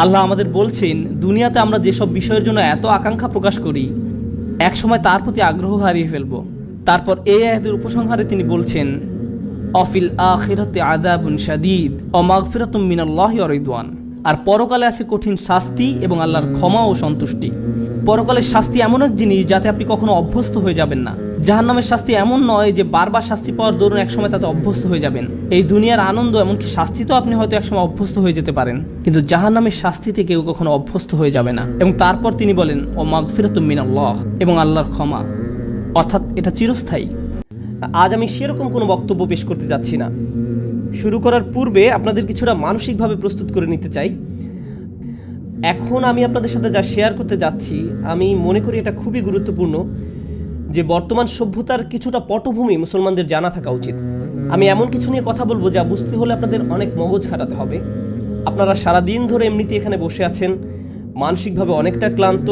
আল্লাহ আমাদের বলছেন, দুনিয়াতে আমরা যেসব বিষয়ের জন্য এত আকাঙ্ক্ষা প্রকাশ করি, একসময় তার প্রতি আগ্রহ হারিয়ে ফেলব। তারপর এই আয়াতের উপসংহারে তিনি বলছেন, অফিল আখিরাতে আযাবুন শাদীদ ওয়া মাগফিরাতুম মিনাল্লাহি ওয়া রিদওয়ান। আর পরকালে আছে কঠিন শাস্তি এবং আল্লাহর ক্ষমা ও সন্তুষ্টি। পরকালের শাস্তি এমন এক জিনিস যাতে আপনি কখনো অভ্যস্ত হয়ে যাবেন না। জাহান্নামের শাস্তি এমন নয় যে বারবার শাস্তি পাওয়ার দরুন একসময় তাতে অভ্যস্ত হয়ে যাবেন। এই দুনিয়ার আনন্দ, এমনকি শাস্তি তো আপনি হয়তো একসময় অভ্যস্ত হয়ে যেতে পারেন, কিন্তু জাহান্নামের শাস্তিতে কেউ কখনো অভ্যস্ত হয়ে যাবে না। এবং তারপর তিনি বলেন, ও মাগফিরাতুম মিনাল্লাহ, এবং আল্লাহর ক্ষমা, অর্থাৎ এটা চিরস্থায়ী। আজ আমি সেরকম কোনো বক্তব্য পেশ করতে যাচ্ছি না। শুরু করার পূর্বে আপনাদের কিছুটা মানসিকভাবে প্রস্তুত করে নিতে চাই। এখন আমি আপনাদের সাথে যা শেয়ার করতে যাচ্ছি, আমি মনে করি এটা খুবই গুরুত্বপূর্ণ যে বর্তমান সভ্যতার কিছুটা পটভূমি মুসলমানদের জানা থাকা উচিত। আমি এমন কিছু নিয়ে কথা বলবো যা বুঝতে হলে আপনাদের অনেক মগজ খাটাতে হবে। আপনারা সারাদিন ধরে এমনিতে এখানে বসে আছেন, মানসিকভাবে অনেকটা ক্লান্ত,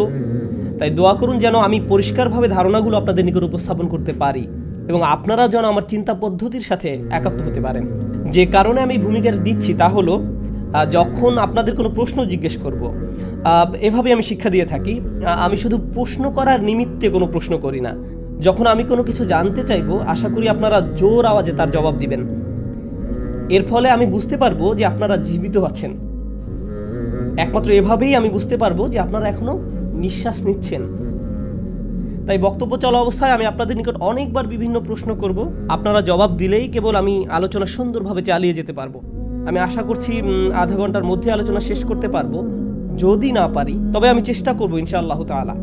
তাই দোয়া করুন যেন আমি পরিষ্কারভাবে ধারণাগুলো আপনাদের নিকট উপস্থাপন করতে পারি এবং আপনারা যেন আমার চিন্তা পদ্ধতির সাথে একাত্ম হতে পারেন। যে কারণে আমি ভূমিকা দিচ্ছি তা হলো, যখন আপনাদের কোনো প্রশ্ন জিজ্ঞেস করব, এভাবে আমি শিক্ষা দিয়ে থাকি, আমি শুধু প্রশ্ন করার নিমিত্তে কোনো প্রশ্ন করি না। যখন আমি কোনো কিছু জানতে চাইবো, আশা করি আপনারা জোর আওয়াজে তার জবাব দিবেন। এর ফলে আমি বুঝতে পারবো যে আপনারা জীবিত আছেন। একমাত্র এভাবেই আমি বুঝতে পারবো যে আপনারা এখনো নিঃশ্বাস নিচ্ছেন। তাই বক্তব্য চলা অবস্থায় আমি আপনাদের নিকট অনেকবার বিভিন্ন প্রশ্ন করব। আপনারা জবাব দিলেই কেবল আমি আলোচনা সুন্দরভাবে চালিয়ে যেতে পারবো। আমি আশা করছি আধা ঘন্টার মধ্যে আলোচনা শেষ করতে পারবো। যদি না পারি তবে আমি চেষ্টা করবো ইনশাআল্লাহ তাআলা।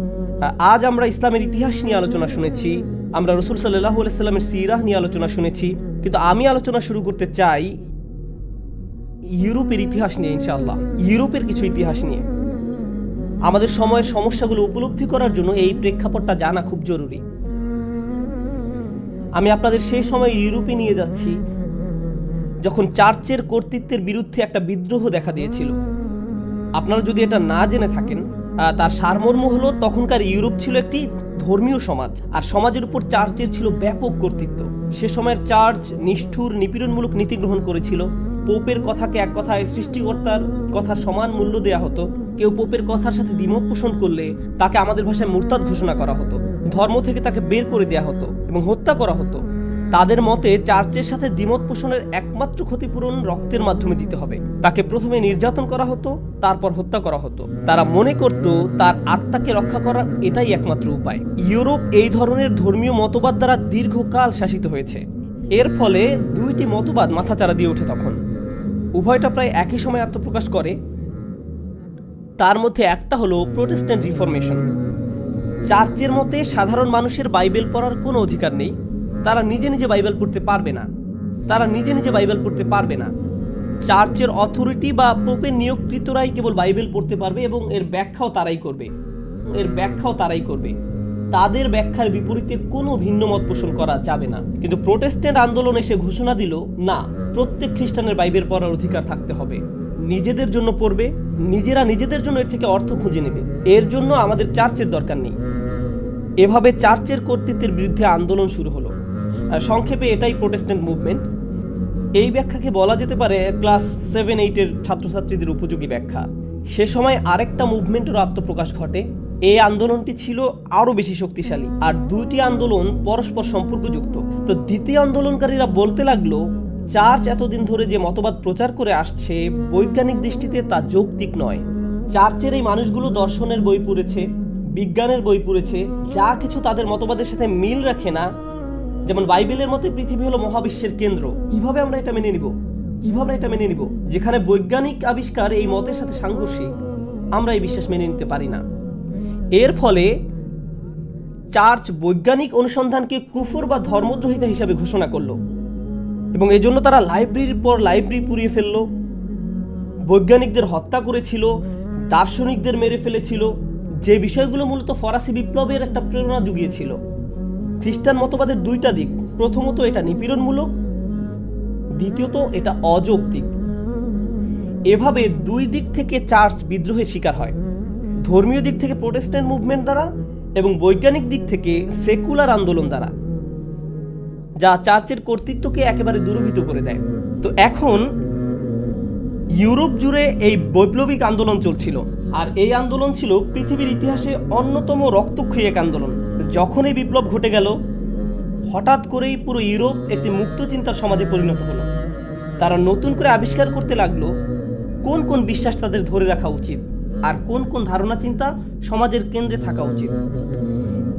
আজ আমরা ইসলামের ইতিহাস নিয়ে আলোচনা শুনেছি, আমরা রাসূল সাল্লাল্লাহু আলাইহি সাল্লামের সিরাহ নিয়ে আলোচনা শুনেছি, কিন্তু আমি আলোচনা শুরু করতে চাই ইউরোপের ইতিহাস নিয়ে। ইনশাআল্লাহ ইউরোপের কিছু ইতিহাস নিয়ে আমাদের সময়ের সমস্যাগুলো উপলব্ধি করার জন্য এই প্রেক্ষাপটটা জানা খুব জরুরি। আমি আপনাদের সেই সময় ইউরোপে নিয়ে যাচ্ছি যখন চার্চের কর্তৃত্বের বিরুদ্ধে একটা বিদ্রোহ দেখা দিয়েছিল। আপনারা যদি এটা না জেনে থাকেন, তার সারমর্ম হলো, তখনকার ইউরোপ ছিল একটি ধর্মীয় সমাজ, আর সমাজের উপর চার্চের ছিল ব্যাপক কর্তৃত্ব। সে সময়ের চার্চ নিষ্ঠুর নিপীড়নমূলক নীতি গ্রহণ করেছিল। পোপের কথাকে এক কথায় সৃষ্টিকর্তার কথার সমান মূল্য দেয়া হতো। কেউ পোপের কথার সাথে দ্বিমত পোষণ করলে তাকে আমাদের ভাষায় মুরতাদ ঘোষণা করা হতো, ধর্ম থেকে তাকে বের করে দেয়া হতো এবং হত্যা করা হতো। তাদের মতে চার্চের সাথে দ্বিমত পোষণের একমাত্র ক্ষতিপূরণ রক্তের মাধ্যমে দিতে হবে। তাকে প্রথমে নির্যাতন করা হতো, তারপর হত্যা করা হতো। তারা মনে করত তার আত্মাকে রক্ষা করার এটাই একমাত্র উপায়। ইউরোপ এই ধরনের ধর্মীয় মতবাদ দ্বারা দীর্ঘকাল শাসিত হয়েছে। এর ফলে দুইটি মতবাদ মাথাচাড়া দিয়ে ওঠে। তখন উভয়টা প্রায় একই সময় আত্মপ্রকাশ করে। তার মধ্যে একটা হলো প্রোটেস্ট্যান্ট রিফরমেশন। চার্চের মতে সাধারণ মানুষের বাইবেল পড়ার কোনো অধিকার নেই। তারা নিজে নিজে বাইবেল পড়তে পারবে না। চার্চের অথরিটি বা পোপের নিয়োগকৃতরাই কেবল বাইবেল পড়তে পারবে এবং এর ব্যাখ্যাও তারাই করবে। তাদের ব্যাখ্যার বিপরীতে কোনো ভিন্ন মত পোষণ করা যাবে না। কিন্তু প্রোটেস্ট্যান্ট আন্দোলন এসে ঘোষণা দিল, না, প্রত্যেক খ্রিস্টানের বাইবেল পড়ার অধিকার থাকতে হবে। নিজেদের জন্য পড়বে, নিজেরা নিজেদের জন্য এর থেকে অর্থ খুঁজে নেবে, এর জন্য আমাদের চার্চের দরকার নেই। এভাবে চার্চের কর্তৃত্বের বিরুদ্ধে আন্দোলন শুরু হলো। সংক্ষেপে এটাই প্রোটেস্ট্যান্ট মুভমেন্ট। এই ব্যাখ্যাকে বলা যেতে পারে ক্লাস 7-8-এর ছাত্রছাত্রীদের উপযোগী ব্যাখ্যা। সে সময় আরেকটা মুভমেন্টেরও আত্মপ্রকাশ ঘটে। এই আন্দোলনটি ছিল আরো বেশি শক্তিশালী, আর দুইটি আন্দোলন পরস্পর সম্পর্কযুক্ত। তো দ্বিতীয় আন্দোলনকারীরা বলতে লাগলো, চার্চ এতদিন ধরে যে মতবাদ প্রচার করে আসছে, বৈজ্ঞানিক দৃষ্টিতে তা যৌক্তিক নয়। চার্চের এই মানুষগুলো দর্শনের বই পড়েছে, বিজ্ঞানের বই পড়েছে, যা কিছু তাদের মতবাদের সাথে মিল রাখে না। যেমন বাইবেলের মতে পৃথিবী হলো মহাবিশ্বের কেন্দ্র। কিভাবে আমরা এটা মেনে নিব যেখানে বৈজ্ঞানিক আবিষ্কার এই মতের সাথে সাংঘর্ষিক? আমরা এই বিশ্বাস মেনে নিতে পারি না। এর ফলে চার্চ বৈজ্ঞানিক অনুসন্ধানকে কুফর বা ধর্মদ্রোহিতা হিসাবে ঘোষণা করলো এবং এজন্য তারা লাইব্রেরির পর লাইব্রেরি পুড়িয়ে ফেললো, বৈজ্ঞানিকদের হত্যা করেছিল, দার্শনিকদের মেরে ফেলেছিল, যে বিষয়গুলো মূলত ফরাসি বিপ্লবের একটা প্রেরণা জুগিয়েছিল। খ্রিস্টান মতবাদের দুইটা দিক, প্রথমত এটা নিপীড়নমূলক, দ্বিতীয়ত এটা অযৌক্তিক। এভাবে দুই দিক থেকে চার্চ বিদ্রোহের শিকার হয়, ধর্মীয় দিক থেকে প্রোটেস্ট্যান্ট মুভমেন্ট দ্বারা এবং বৈজ্ঞানিক দিক থেকে সেকুলার আন্দোলন দ্বারা, যা চার্চের কর্তৃত্বকে একেবারে দুর্বৃত্ত করে দেয়। তো এখন ইউরোপ জুড়ে এই বৈপ্লবিক আন্দোলন চলছিল, আর এই আন্দোলন ছিল পৃথিবীর ইতিহাসে অন্যতম রক্তক্ষয়ী এক আন্দোলন। যখন এই বিপ্লব ঘটে গেল, হঠাৎ করেই পুরো ইউরোপ একটি মুক্ত চিন্তার সমাজে পরিণত হলো। তারা নতুন করে আবিষ্কার করতে লাগলো কোন কোন বিশ্বাস তাদের ধরে রাখা উচিত, আর কোন কোন ধারণা চিন্তা সমাজের কেন্দ্রে থাকা উচিত।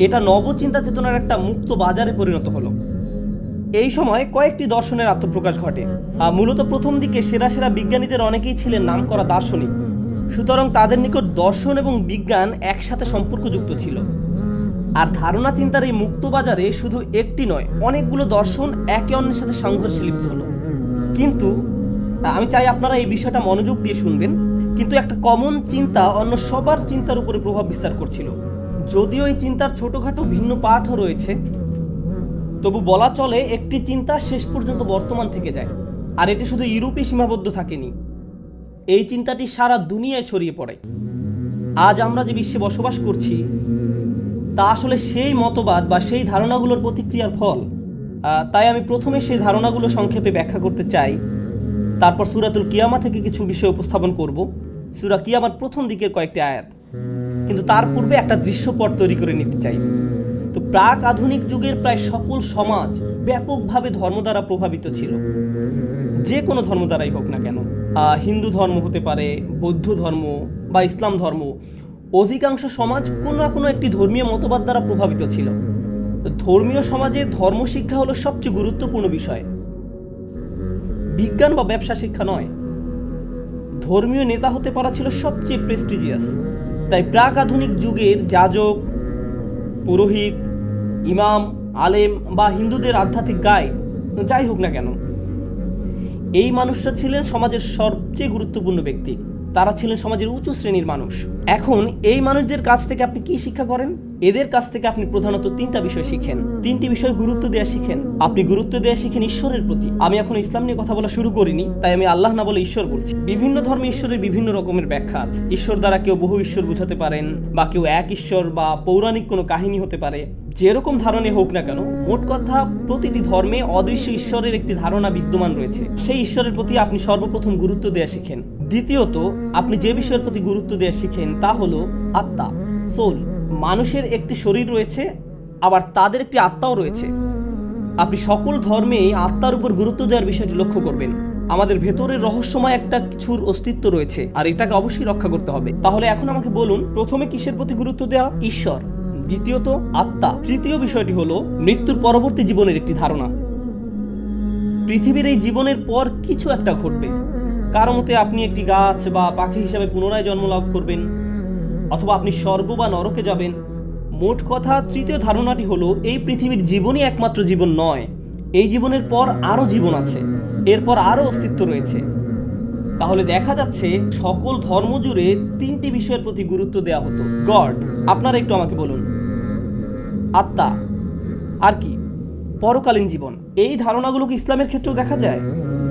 এটা নবচিন্তা চেতনার একটা মুক্ত বাজারে পরিণত হলো। এই সময় কয়েকটি দর্শনের আত্মপ্রকাশ ঘটে। মূলত প্রথম দিকে সেরা সেরা বিজ্ঞানীদের অনেকেই ছিলেন নামকরা দার্শনিক, সুতরাং তাদের নিকট দর্শন এবং বিজ্ঞান একসাথে সম্পর্কযুক্ত ছিল। আর ধারণা চিন্তার এই মুক্ত বাজারে শুধু একটি নয়, অনেকগুলো দর্শন একে অন্যের সাথে সংঘর্ষে লিপ্ত হলো। কিন্তু আমি চাই আপনারা এই বিষয়টা মনোযোগ দিয়ে শুনবেন। কিন্তু একটা কমন চিন্তা অন্য সবার চিন্তার উপরে প্রভাব বিস্তার করছিল। যদিও এই চিন্তার ছোটখাটো ভিন্ন পাঠও রয়েছে, তবু বলা চলে একটি চিন্তা শেষ পর্যন্ত বর্তমান থেকে যায়। আর এটি শুধু ইউরোপে সীমাবদ্ধ থাকেনি, এই চিন্তাটি সারা দুনিয়ায় ছড়িয়ে পড়ে। আজ আমরা যে বিশ্বে বসবাস করছি তা আসলে সেই মতবাদ বা সেই ধারণাগুলোর প্রতিক্রিয়ার ফল। তাই আমি প্রথমে সেই ধারণাগুলো সংক্ষেপে ব্যাখ্যা করতে চাই, তারপর সূরাতুল কিয়ামা থেকে কিছু বিষয় উপস্থাপন করব, সূরা কিয়ামার প্রথম দিকের কয়েকটি আয়াত। কিন্তু তার পূর্বে একটা দৃশ্যপট তৈরি করে নিতে চাই। তো প্রাক আধুনিক যুগের প্রায় সকল সমাজ ব্যাপকভাবে ধর্ম দ্বারা প্রভাবিত ছিল, যে কোনো ধর্ম দ্বারাই হোক না কেন। হিন্দু ধর্ম হতে পারে, বৌদ্ধ ধর্ম বা ইসলাম ধর্ম। অধিকাংশ সমাজ কোনো না কোনো একটি ধর্মীয় মতবাদ দ্বারা প্রভাবিত ছিল। তো ধর্মীয় সমাজে ধর্মশিক্ষা হলো সবচেয়ে গুরুত্বপূর্ণ বিষয়, বিজ্ঞান বা ব্যবসা শিক্ষা নয়। ধর্মীয় নেতা হতে পারা ছিল সবচেয়ে প্রেস্টিজিয়াস। তাই প্রাক আধুনিক যুগের যাজক, পুরোহিত, ইমাম, আলেম বা হিন্দুদের আধ্যাত্মিক গাইড যাই হোক না কেন, এই মানুষরা ছিলেন সমাজের সবচেয়ে গুরুত্বপূর্ণ ব্যক্তি। তারা ছিলেন সমাজের উঁচু শ্রেণীর মানুষ। এখন এই মানুষদের কাছ থেকে আপনি কি শিক্ষা করেন? এদের কাছ থেকে আপনি প্রধানত তিনটা বিষয় শিখেন। তিনটি বিষয় গুরুত্ব দেওয়া শিখেন। আপনি গুরুত্ব দেওয়া শিখেন ঈশ্বরের প্রতি। আমি এখন ইসলাম নিয়ে কথা বলা শুরু করিনি, তাই আমি আল্লাহ না বলে ঈশ্বর বলছি। বিভিন্ন ধর্মে ঈশ্বরের বিভিন্ন রকমের ব্যাখ্যা আছে। ঈশ্বর দ্বারা কেউ বহু ঈশ্বর বোঝাতে পারেন, বা কেউ এক ঈশ্বর বা পৌরাণিক কোনো কাহিনী হতে পারে। যেরকম ধারণা হোক না কেন, মোট কথা প্রতিটি ধর্মে অদৃশ্য ঈশ্বরের একটি ধারণা বিদ্যমান রয়েছে। সেই ঈশ্বরের প্রতি আপনি সর্বপ্রথম গুরুত্ব দেওয়া শিখেন। দ্বিতীয়ত, আপনি যে বিষয়ের প্রতি গুরুত্ব দেওয়া শিখেন তা হলো আত্মা, সোল। মানুষের একটি শরীর রয়েছে, আবার তাদের একটি আত্মাও রয়েছে। আপনি সকল ধর্মে আত্মার উপর গুরুত্ব দেওয়ার বিষয়টি লক্ষ্য করবেন। আমাদের ভেতরের রহস্যময় একটা কিছুর অস্তিত্ব রয়েছে, আর এটাকে অবশ্যই রক্ষা করতে হবে। তাহলে এখন আমাকে বলুন, প্রথমে কিসের প্রতি গুরুত্ব দেওয়া? ঈশ্বর। দ্বিতীয়ত আত্মা। তৃতীয় বিষয়টি হলো মৃত্যুর পরবর্তী জীবনের একটি ধারণা। পৃথিবীর এই জীবনের পর কিছু একটা ঘটবে। কারো মতে আপনি একটি গাছ বা পাখি হিসাবে পুনরায় জন্ম লাভ করবেন, অথবা আপনি স্বর্গ বা নরকে যাবেন। মোট কথা, তৃতীয় ধারণাটি হলো এই পৃথিবীর জীবনই একমাত্র জীবন নয়, এই জীবনের পর আরও জীবন আছে, এরপর আরও অস্তিত্ব রয়েছে। তাহলে দেখা যাচ্ছে সকল ধর্ম জুড়ে তিনটি বিষয়ের প্রতি গুরুত্ব দেওয়া হতো। গড, আপনারা একটু আমাকে বলুন। আত্মা, আর কি? পরকালীন জীবন। এই ধারণাগুলোকে ইসলামের ক্ষেত্রেও দেখা যায়।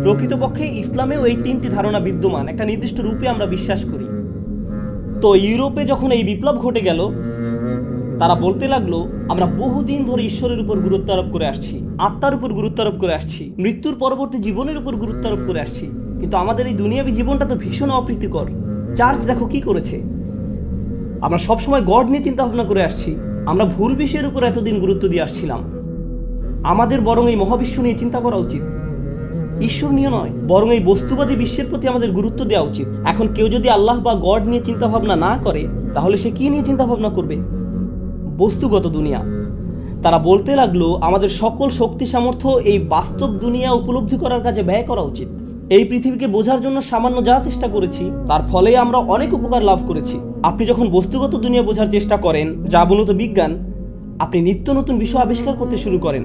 প্রকৃতপক্ষে ইসলামেও এই তিনটি ধারণা বিদ্যমান, একটা নির্দিষ্ট রূপে আমরা বিশ্বাস করি। তো ইউরোপে যখন এই বিপ্লব ঘটে গেল, তারা বলতে লাগলো আমরা বহুদিন ধরে ঈশ্বরের উপর গুরুত্ব আরোপ করে আসছি, আত্মার উপর গুরুত্ব আরোপ করে আসছি, মৃত্যুর পরবর্তী জীবনের উপর গুরুত্ব আরোপ করে আসছি, কিন্তু আমাদের এই দুনিয়াবী জীবনটা তো ভীষণ অপ্রীতিকর। চার্চ দেখো কি করেছে। আমরা সবসময় গড নিয়ে চিন্তা ভাবনা করে আসছি, আমরা ভুল বিষয়ের উপর এতদিন গুরুত্ব দিয়ে আসছিলাম। আমাদের বরং এই মহাবিশ্ব নিয়ে চিন্তা করা উচিত, ঈশ্বর নিয়ে নয়। বরং এই বস্তুবাদী বিশ্বের প্রতি আমাদের গুরুত্ব দেওয়া উচিত। এখন কেউ যদি আল্লাহ বা গড নিয়ে চিন্তা ভাবনা না করে, তাহলে সে কি নিয়ে চিন্তা ভাবনা করবে? বস্তুগত দুনিয়া। তারা বলতে লাগলো আমাদের সকল শক্তি সামর্থ্য এই বাস্তব দুনিয়া উপলব্ধি করার কাজে ব্যয় করা উচিত। এই পৃথিবীকে বোঝার জন্য সামান্য যা চেষ্টা করেছি, তার ফলে আমরা অনেক উপকার লাভ করেছি। আপনি যখন বস্তুগত দুনিয়া বোঝার চেষ্টা করেন, যা মূলত বিজ্ঞান, আপনি নিত্য নতুন বিষয় আবিষ্কার করতে শুরু করেন।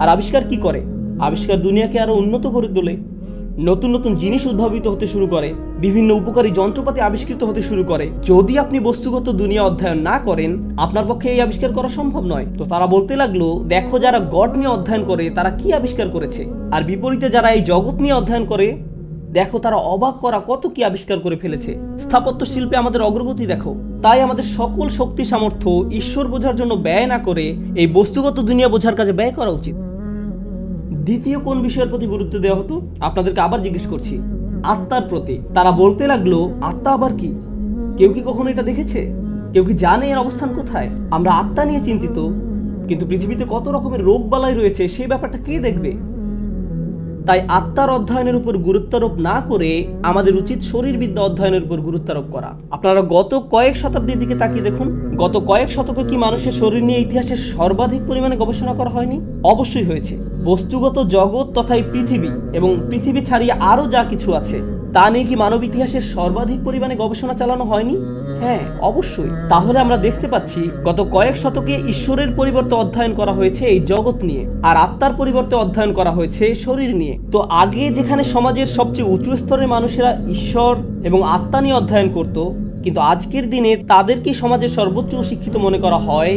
আর আবিষ্কার কি করে? আবিষ্কার দুনিয়াকে আরো উন্নত করে তোলে। নতুন নতুন জিনিস উদ্ভাবিত হতে শুরু করে, বিভিন্ন উপকারী যন্ত্রপাতি আবিষ্কৃত হতে শুরু করে। যদি আপনি বস্তুগত দুনিয়া অধ্যয়ন না করেন, আপনার পক্ষে এই আবিষ্কার করা সম্ভব নয়। তো তারা বলতে লাগলো দেখো, যারা গড নিয়ে অধ্যয়ন করে তারা কি আবিষ্কার করেছে, আর বিপরীতে যারা এই জগৎ নিয়ে অধ্যয়ন করে, দেখো তারা অবাক করা কত কি আবিষ্কার করে ফেলেছে। স্থাপত্য শিল্পে আমাদের অগ্রগতি দেখো। তাই আমাদের সকল শক্তি সামর্থ্য ঈশ্বর বোঝার জন্য ব্যয় না করে এই বস্তুগত দুনিয়া বোঝার কাজে ব্যয় করা উচিত। দ্বিতীয় কোন বিষয়ের প্রতি গুরুত্ব দেওয়া হতো? আপনাদেরকে আবার জিজ্ঞেস করছি, আত্মার প্রতীক। তারা বলতে লাগলো, আত্মা আবার কি? কেউ কি কখনো এটা দেখেছে? কেউ কি জানে এর অবস্থান কোথায়? আমরা আত্মা নিয়ে চিন্তিত, কিন্তু পৃথিবীতে কত রকমের রোগ বালাই রয়েছে সেই ব্যাপারটা কে দেখবে? তাই আত্মার অধ্যয়নের উপর গুরুত্বারোপ না করে আমাদের উচিত শরীরবিদ্যা অধ্যয়নের উপর গুরুত্বারোপ করা। আপনারা গত কয়েক শতাব্দীর দিকে তাকিয়ে দেখুন, গত কয়েক শতকে কি মানুষের শরীর নিয়ে ইতিহাসে সর্বাধিক পরিমাণে গবেষণা করা হয়নি? অবশ্যই হয়েছে। বস্তুগত জগৎ তথা এই পৃথিবী এবং পৃথিবী ছাড়িয়ে আরও যা কিছু আছে তা নিয়ে কি মানব ইতিহাসের সর্বাধিক পরিমাণে গবেষণা চালানো হয়নি? হ্যাঁ, অবশ্যই। তাহলে আমরা দেখতে পাচ্ছি গত কয়েক শতকে ঈশ্বরের পরিবর্তে অধ্যয়ন করা হয়েছে এই জগৎ নিয়ে, আর আত্মার পরিবর্তে অধ্যয়ন করা হয়েছে শরীর নিয়ে। তো আগে যেখানে সমাজের সবচেয়ে উঁচু স্তরের মানুষেরা ঈশ্বর এবং আত্মা নিয়ে অধ্যয়ন করত, কিন্তু আজকের দিনে তাদেরকে সমাজের সর্বোচ্চ শিক্ষিত মনে করা হয়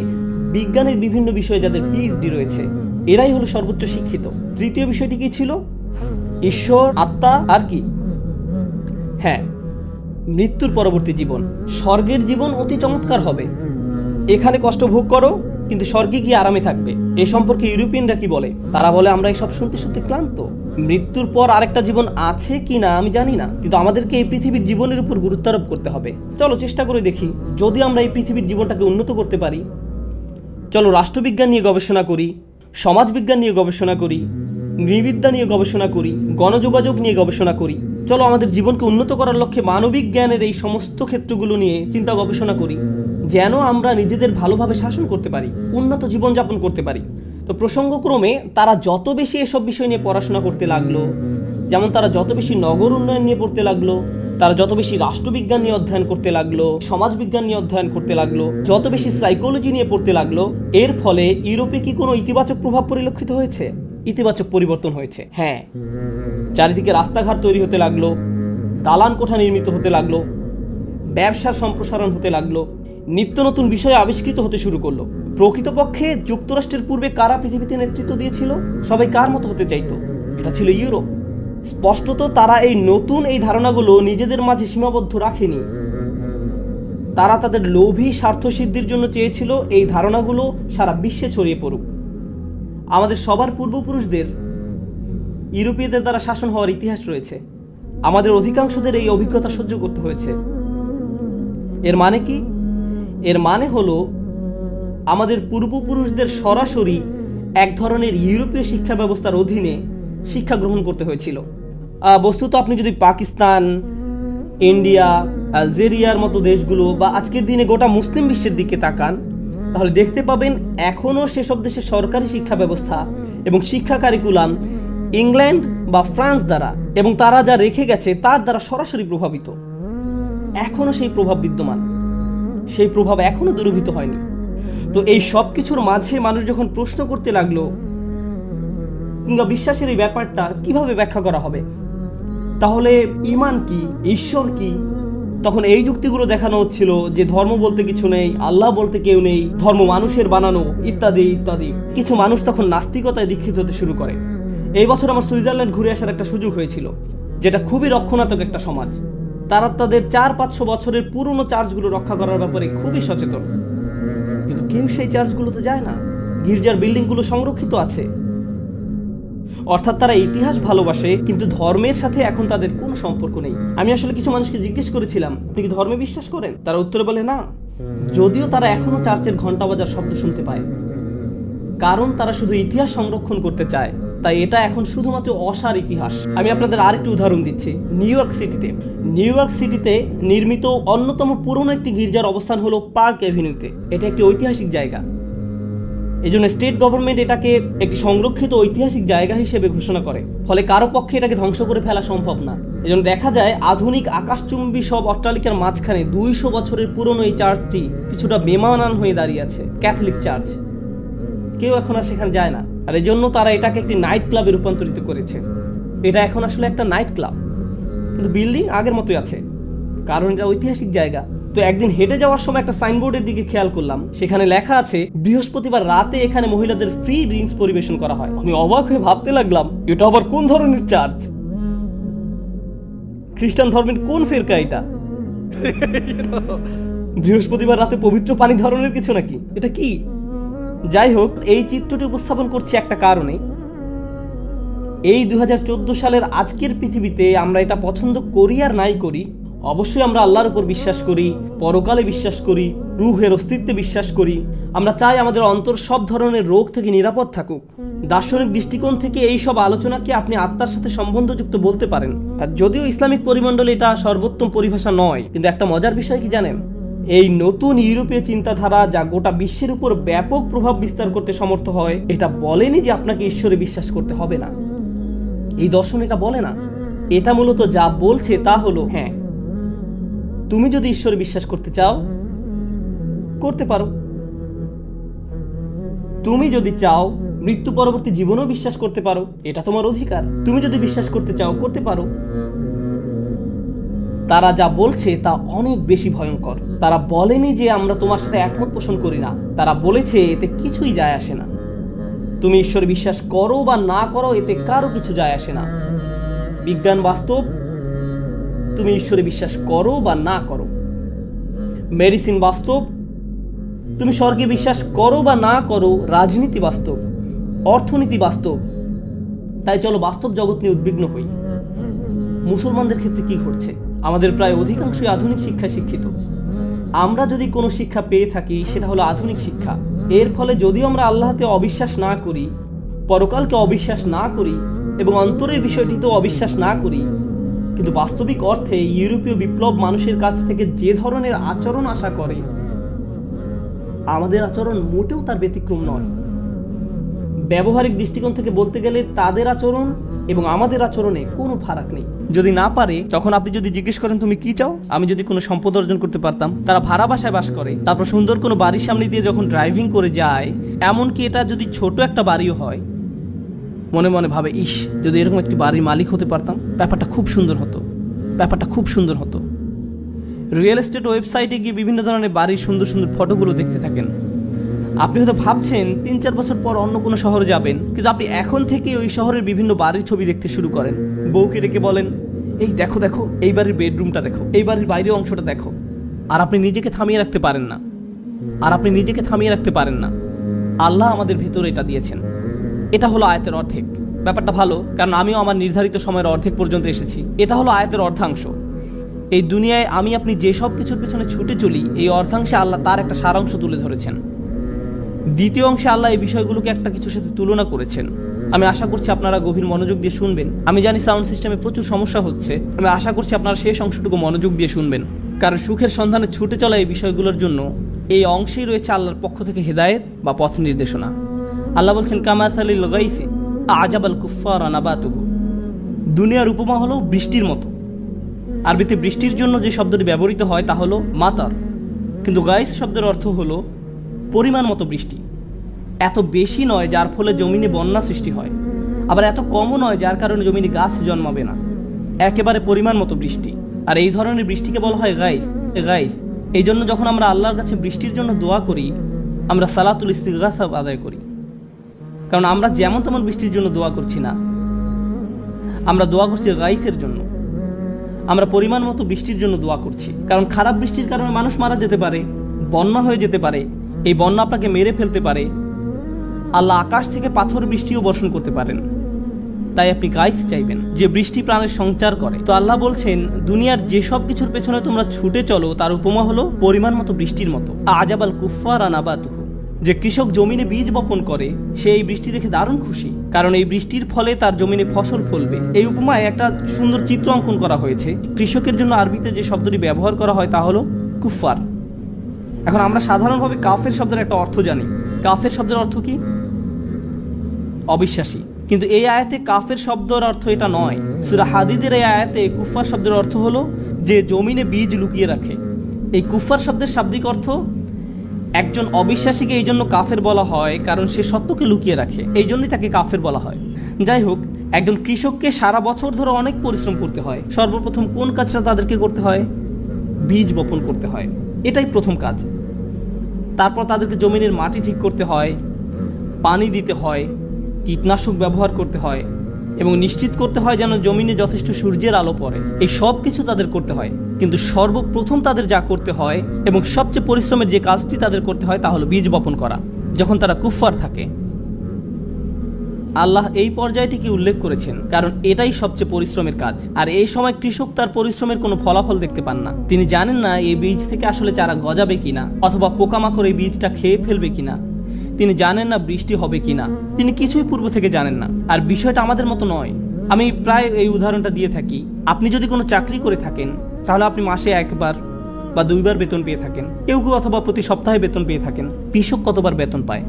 বিজ্ঞানের বিভিন্ন বিষয়ে যাদের পিএইচডি রয়েছে, এরাই হলো সর্বোচ্চ শিক্ষিত। তৃতীয় বিষয়টি কি ছিল? ঈশ্বর, আত্মা, আর কি? হ্যাঁ, মৃত্যুর পরবর্তী জীবন। স্বর্গের জীবন অতি চমৎকার হবে। এখানে কষ্ট ভোগ করো, কিন্তু স্বর্গে গিয়ে আরামে থাকবে। এ সম্পর্কে ইউরোপিয়ানরা কি বলে? তারা বলে আমরা এসব শুনতে শুনতে ক্লান্ত। মৃত্যুর পর আরেকটা জীবন আছে কি না আমি জানি না, কিন্তু আমাদেরকে এই পৃথিবীর জীবনের উপর গুরুত্বারোপ করতে হবে। চলো চেষ্টা করে দেখি যদি আমরা এই পৃথিবীর জীবনটাকে উন্নত করতে পারি। চলো রাষ্ট্রবিজ্ঞান নিয়ে গবেষণা করি, সমাজবিজ্ঞান নিয়ে গবেষণা করি, নৃবিদ্যা নিয়ে গবেষণা করি, গণযোগাযোগ নিয়ে গবেষণা করি। চলো আমাদের জীবনকে উন্নত করার লক্ষ্যে মানবিক জ্ঞানের এই সমস্ত ক্ষেত্রগুলো নিয়ে চিন্তা গবেষণা করি, যেন আমরা নিজেদের ভালোভাবে শাসন করতে পারি, উন্নত জীবনযাপন করতে পারি। তো প্রসঙ্গক্রমে তারা যত বেশি এসব বিষয় নিয়ে পড়াশোনা করতে লাগলো, যেমন তারা যত বেশি নগর উন্নয়ন নিয়ে পড়তে লাগলো, তারা যত বেশি রাষ্ট্রবিজ্ঞান নিয়ে অধ্যয়ন করতে লাগলো, সমাজবিজ্ঞান নিয়ে অধ্যয়ন করতে লাগলো, যত বেশি সাইকোলজি নিয়ে পড়তে লাগলো, এর ফলে ইউরোপে কি কোনো ইতিবাচক প্রভাব পরিলক্ষিত হয়েছে? ইতিবাচক পরিবর্তন হয়েছে। হ্যাঁ, চারিদিকে রাস্তাঘাট তৈরি হতে লাগলো, দালান কোঠা নির্মিত হতে লাগলো, ব্যবসার সম্প্রসারণ হতে লাগলো, নিত্য নতুন বিষয় আবিষ্কৃত হতে শুরু করলো। প্রকৃতপক্ষে যুক্তরাষ্ট্রের পূর্বে কারা পৃথিবীতে নেতৃত্ব দিয়েছিল? সবাই কার মতো হতে চাইতো? এটা ছিল ইউরোপ। স্পষ্টত তারা এই ধারণাগুলো নিজেদের মাঝে সীমাবদ্ধ রাখেনি। তারা তাদের লোভী স্বার্থসিদ্ধির জন্য চেয়েছিল এই ধারণাগুলো সারা বিশ্বে ছড়িয়ে পড়ুক। আমাদের সবার পূর্বপুরুষদের ইউরোপীয়দের দ্বারা শাসন হওয়ার ইতিহাস রয়েছে। আমাদের অধিকাংশদের এই অভিজ্ঞতা সহ্য করতে হয়েছে। এর মানে কি? এর মানে হলো আমাদের পূর্বপুরুষদের সরাসরি এক ধরনের ইউরোপীয় শিক্ষা ব্যবস্থার অধীনে শিক্ষা গ্রহণ করতে হয়েছিল। বস্তুত আপনি যদি পাকিস্তান, ইন্ডিয়া, আলজেরিয়ার মতো দেশগুলো বা আজকের দিনে গোটা মুসলিম বিশ্বের দিকে তাকান, তাহলে দেখতে পাবেন এখনও সেসব দেশের সরকারি শিক্ষা ব্যবস্থা এবং শিক্ষা কারিকুলাম ইংল্যান্ড বা ফ্রান্স দ্বারা এবং তারা যা রেখে গেছে তার দ্বারা সরাসরি প্রভাবিত। এখনও সেই প্রভাব বিদ্যমান, সেই প্রভাব এখনও দূরীভূত হয়নি। তো এই সব কিছুর মাঝে মানুষ যখন প্রশ্ন করতে লাগলো কিংবা বিশ্বাসের এই ব্যাপারটা কিভাবে ব্যাখ্যা করা হবে, তাহলে ঈমান কি, ঈশ্বর কি, তখন এই যুক্তিগুলো দেখানো হচ্ছিল যে ধর্ম বলতে কিছু নেই, আল্লাহ বলতে কেউ নেই, ধর্ম মানুষের বানানো, ইত্যাদি ইত্যাদি। কিছু মানুষ তখন নাস্তিকতায় দীক্ষিত হতে শুরু করে। এই বছর আমার সুইজারল্যান্ড ঘুরে আসার একটা সুযোগ হয়েছিল, যেটা খুবই রক্ষণাত্মক একটা সমাজ। তারা তাদের 400-500 বছরের পুরনো চার্চগুলো রক্ষা করার ব্যাপারে খুবই সচেতন, কিন্তু কেউ সেই চার্চগুলোতে যায় না। গির্জার বিল্ডিংগুলো সংরক্ষিত আছে। অর্থাৎ তারা ইতিহাস ভালোবাসে, কিন্তু ধর্মের সাথে এখন তাদের কোনো সম্পর্ক নেই। আমি আসলে কিছু মানুষকে জিজ্ঞেস করেছিলাম, আপনি কি ধর্মে বিশ্বাস করেন? তারা উত্তরে বলে না, যদিও তারা এখনো চার্চের ঘন্টা বাজার শব্দ শুনতে পায়। কারণ তারা শুধু ইতিহাস সংরক্ষণ করতে চায়, তাই এটা এখন শুধুমাত্র অসার ইতিহাস। আমি আপনাদের আরেকটি উদাহরণ দিচ্ছি। নিউ ইয়র্ক সিটিতে নির্মিত অন্যতম পুরনো একটি গির্জার অবস্থান হলো পার্ক অ্যাভিনিউতে। এটা একটি ঐতিহাসিক জায়গা। এজন্য স্টেট গভর্নমেন্ট এটাকে একটি সংরক্ষিত ঐতিহাসিক জায়গা হিসেবে ঘোষণা করে, ফলে কারো পক্ষে এটাকে ধ্বংস করে ফেলা সম্ভব না। এজন্য দেখা যায় আধুনিক আকাশচুম্বী সব অট্টালিকার মাঝখানে 200 বছরের পুরনো এই চার্চটি কিছুটা বেমানান হয়ে দাঁড়িয়ে আছে। ক্যাথলিক চার্চ, কেউ এখন আর সেখানে যায় না। আর এই জন্য তারা এটাকে একটি নাইট ক্লাবে রূপান্তরিত করেছে। এটা এখন আসলে একটা নাইট ক্লাব, কিন্তু বিল্ডিং আগের মতোই আছে, কারণ এটা ঐতিহাসিক জায়গা। তো একদিন হেঁটে যাওয়ার সময় একটা সাইনবোর্ডের দিকে খেয়াল করলাম, সেখানে লেখা আছে বৃহস্পতিবার রাতে এখানে মহিলাদের ফ্রি ড্রিঙ্কস পরিবেশন করা হয়। আমি অবাক হয়ে ভাবতে লাগলাম, এটা আবার কোন ধরনের চার্চ? খ্রিস্টান ধর্মের কোন ফেরকা এটা? বৃহস্পতিবার রাতে পবিত্র পানি ধরনের কিছু নাকি? এটা কি? যাই হোক, এই চিত্রটি উপস্থাপন করছি একটা কারণে। এই 2014 সালের আজকের পৃথিবীতে আমরা এটা পছন্দ করি আর নাই করি, অবশ্যই আমরা আল্লাহর উপর বিশ্বাস করি, পরকালে বিশ্বাস করি, রূহের অস্তিত্বে বিশ্বাস করি। আমরা চাই আমাদের অন্তর সব ধরনের রোগ থেকে নিরাপদ থাকুক। দার্শনিক দৃষ্টিকোণ থেকে এই সব আলোচনাকে আপনি আত্মার সাথে সম্বন্ধযুক্ত বলতে পারেন। আর যদিও ইসলামিক পরিমণ্ডলে এটা সর্বোত্তম পরিভাষা নয়, কিন্তু একটা মজার বিষয় কি জানেন, এই নতুন ইউরোপীয় চিন্তাধারা যা গোটা বিশ্বের উপর ব্যাপক প্রভাব বিস্তার করতে সমর্থ হয়, এটা বলেনি যে আপনাকে ঈশ্বরে বিশ্বাস করতে হবে না। এই দর্শন এটা বলে না। এটা মূলত যা বলছে তা হলো, হ্যাঁ, তুমি যদি ঈশ্বরে বিশ্বাস করতে চাও করতে পারো। তুমি যদি চাও মৃত্যু পরবর্তী জীবনেও বিশ্বাস করতে পারো, এটা তোমার অধিকার। তুমি যদি বিশ্বাস করতে চাও করতে পারো। তারা যা বলছে তা অনেক বেশি ভয়ঙ্কর। তারা বলেনি যে আমরা তোমার সাথে একমত পোষণ করি না, তারা বলেছে এতে কিছুই যায় আসে না। তুমি ঈশ্বরে বিশ্বাস করো বা না করো, এতে কারো কিছু যায় আসে না। বিজ্ঞান বাস্তব, তুমি ঈশ্বরে বিশ্বাস করো বা না করো। মেডিসিন বাস্তব, তুমি স্বর্গে বিশ্বাস করো বা না করো। রাজনীতি বাস্তব, অর্থনীতি বাস্তব। তাই চলো বাস্তব জগৎ নিয়ে উদ্বিগ্ন হই। মুসলমানদের ক্ষেত্রে কি ঘটছে? আমাদের প্রায় অধিকাংশই আধুনিক শিক্ষায় শিক্ষিত। আমরা যদি কোনো শিক্ষা পেয়ে থাকি সেটা হলো আধুনিক শিক্ষা। এর ফলে যদিও আমরা আল্লাহতে অবিশ্বাস না করি, পরকালকে অবিশ্বাস না করি এবং অন্তরের বিষয়টিতেও অবিশ্বাস না করি, কিন্তু বাস্তবিক অর্থে ইউরোপীয় বিপ্লব মানুষের কাছ থেকে যে ধরনের আচরণ আশা করে, আমাদের আচরণ মোটেও তার ব্যতিক্রম নয়। ব্যবহারিক দৃষ্টিকোণ থেকে বলতে গেলে তাদের আচরণ এবং আমাদের আচরণে কোনো ফারাক নেই। যদি না পারে, তখন আপনি যদি জিজ্ঞেস করেন তুমি কি চাও, আমি যদি কোনো সম্পদ অর্জন করতে পারতাম। তারা ভাড়া বাসায় বাস করে, তারপর সুন্দর কোনো বাড়ির সামনে দিয়ে যখন ড্রাইভিং করে যায়, এমনকি এটা যদি ছোট একটা বাড়িও হয়, মনে মনে ভাবে ইস, যদি এরকম একটি বাড়ির মালিক হতে পারতাম, ব্যাপারটা খুব সুন্দর হতো, ব্যাপারটা খুব সুন্দর হতো। রিয়েল এস্টেট ওয়েবসাইটে গিয়ে বিভিন্ন ধরনের বাড়ির সুন্দর সুন্দর ফটোগুলো দেখতে থাকেন। আপনি হয়তো ভাবছেন 3-4 বছর পর অন্য কোনো শহরে যাবেন, কিন্তু আপনি এখন থেকে ওই শহরের বিভিন্ন বাড়ির ছবি দেখতে শুরু করেন। বউকে ডেকে বলেন, এই দেখো দেখো, এই বাড়ির বেডরুমটা দেখো, এই বাড়ির বাইরের অংশটা দেখো। আর আপনি নিজেকে থামিয়ে রাখতে পারেন না, আল্লাহ আমাদের ভিতরে এটা দিয়েছেন। এটা হলো আয়াতের অর্ধেক। ব্যাপারটা ভালো, কারণ আমিও আমার নির্ধারিত সময়ের অর্ধেক পর্যন্ত এসেছি। এটা হলো আয়াতের অর্ধাংশ। এই দুনিয়ায় আমি আপনি যে সব কিছুর পেছনে ছুটে চলি, এই অর্ধাংশে আল্লাহ তার একটা সারাংশ তুলে ধরেছেন। দ্বিতীয় অংশে আল্লাহ এই বিষয়গুলোকে একটা কিছুর সাথে তুলনা করেছেন। আমি আশা করছি আপনারা গভীর মনোযোগ দিয়ে শুনবেন। আমি জানি সাউন্ড সিস্টেমে প্রচুর সমস্যা হচ্ছে, আমি আশা করছি আপনারা শেষ অংশটুকু মনোযোগ দিয়ে শুনবেন, কারণ সুখের সন্ধানে ছুটে চলা এই বিষয়গুলোর জন্য এই অংশেই রয়েছে আল্লাহর পক্ষ থেকে হেদায়েত বা পথ নির্দেশনা। আল্লাহ বলছেন, কামাসালিল গাইসি আজাবাল কুফফারা নাবাতুহু। দুনিয়ার উপমা হলো বৃষ্টির মতো। আরবিতে বৃষ্টির জন্য যে শব্দটি ব্যবহৃত হয় তা হলো মাতার, কিন্তু গাইস শব্দের অর্থ হলো পরিমাণ মতো বৃষ্টি। এত বেশি নয় যার ফলে জমিনে বন্যা সৃষ্টি হয়, আবার এত কমও নয় যার কারণে জমিনে গাছ জন্মাবে না। একেবারে পরিমাণ মতো বৃষ্টি। আর এই ধরনের বৃষ্টিকে বলা হয় গাইস। এই জন্য যখন আমরা আল্লাহর কাছে বৃষ্টির জন্য দোয়া করি, আমরা সালাতুল ইস্তিগফার আদায় করি। কারণ আমরা যেমন তেমন বৃষ্টির জন্য দোয়া করছি না, আমরা দোয়া করছি গাইসের জন্য। আমরা পরিমাণ মতো বৃষ্টির জন্য দোয়া করছি, কারণ খারাপ বৃষ্টির কারণে মানুষ মারা যেতে পারে, বন্যা হয়ে যেতে পারে, এই বন্যা আপনাকে মেরে ফেলতে পারে। আল্লাহ আকাশ থেকে পাথর বৃষ্টিও বর্ষণ করতে পারেন। তাই আপনি গাইস চাইবেন যে বৃষ্টি প্রাণের সঞ্চার করে। তো আল্লাহ বলছেন, দুনিয়ার যেসব কিছুর পেছনে তোমরা ছুটে চলো তার উপমা হলো পরিমাণ মতো বৃষ্টির মতো। আজাবাল কুফফারা নাবাতুহু। যে কৃষক জমিনে বীজ বপন করে, সে এই বৃষ্টি দেখে দারুণ খুশি, কারণ এই বৃষ্টির ফলে তার জমিনে ফসল ফলবে। এই উপমায় একটা সুন্দর চিত্র অঙ্কন করা হয়েছে। কৃষকের জন্য আরবিতে যে শব্দটি ব্যবহার করা হয় তা হলো কুফফার। এখন আমরা সাধারণভাবে কাফের শব্দের একটা অর্থ জানি। কাফের শব্দের অর্থ কি? অবিশ্বাসী। কিন্তু এই আয়াতে কাফের শব্দের অর্থ এটা নয়। সূরা হাদীদের এই আয়াতে কুফফার শব্দের অর্থ হলো যে জমিনে বীজ লুকিয়ে রাখে। এই কুফফার শব্দের শাব্দিক অর্থ, একজন অবিশ্বাসীকে এই জন্য কাফের বলা হয় কারণ সে সত্যকে লুকিয়ে রাখে, এই জন্যই তাকে কাফের বলা হয়। যাই হোক, একজন কৃষককে সারা বছর ধরে অনেক পরিশ্রম করতে হয়। সর্বপ্রথম কোন কাজটা তাদেরকে করতে হয়? বীজ বপন করতে হয়, এটাই প্রথম কাজ। তারপর তাদেরকে জমিনের মাটি ঠিক করতে হয়, পানি দিতে হয়, কীটনাশক ব্যবহার করতে হয় এবং নিশ্চিত করতে হয় যেন জমিনে যথেষ্ট সূর্যের আলো পড়ে। এই সব কিছু তাদের করতে হয়, কিন্তু সর্বপ্রথম তাদের যা করতে হয় এবং সবচেয়ে পরিশ্রমের যে কাজটি তাদের করতে হয় তা হলো বীজ বপন করা, যখন তারা কুফফার থাকে। আল্লাহ এই পর্যায়টিকে উল্লেখ করেছেন কারণ এটাই সবচেয়ে পরিশ্রমের কাজ। আর এই সময় কৃষক তার পরিশ্রমের কোনো ফলাফল দেখতে পান না। তিনি জানেন না এই বীজ থেকে আসলে চারা গজাবে কিনা, অথবা পোকামাকড় এই বীজটা খেয়ে ফেলবে কিনা। তিনি জানেন না বৃষ্টি হবে কিনা, তিনি কিছুই পূর্ব থেকে জানেন না। আর বিষয়টা আমাদের মতো নয়। আমি প্রায় এই উদাহরণটা দিয়ে থাকি। আপনি যদি কোনো চাকরি করে থাকেন তাহলে আপনি মাসে একবার বা দুইবার বেতন পেয়ে থাকেন, কেউ কেউ অথবা প্রতি সপ্তাহে বেতন পেয়ে থাকেন। কৃষক কতবার বেতন পায়?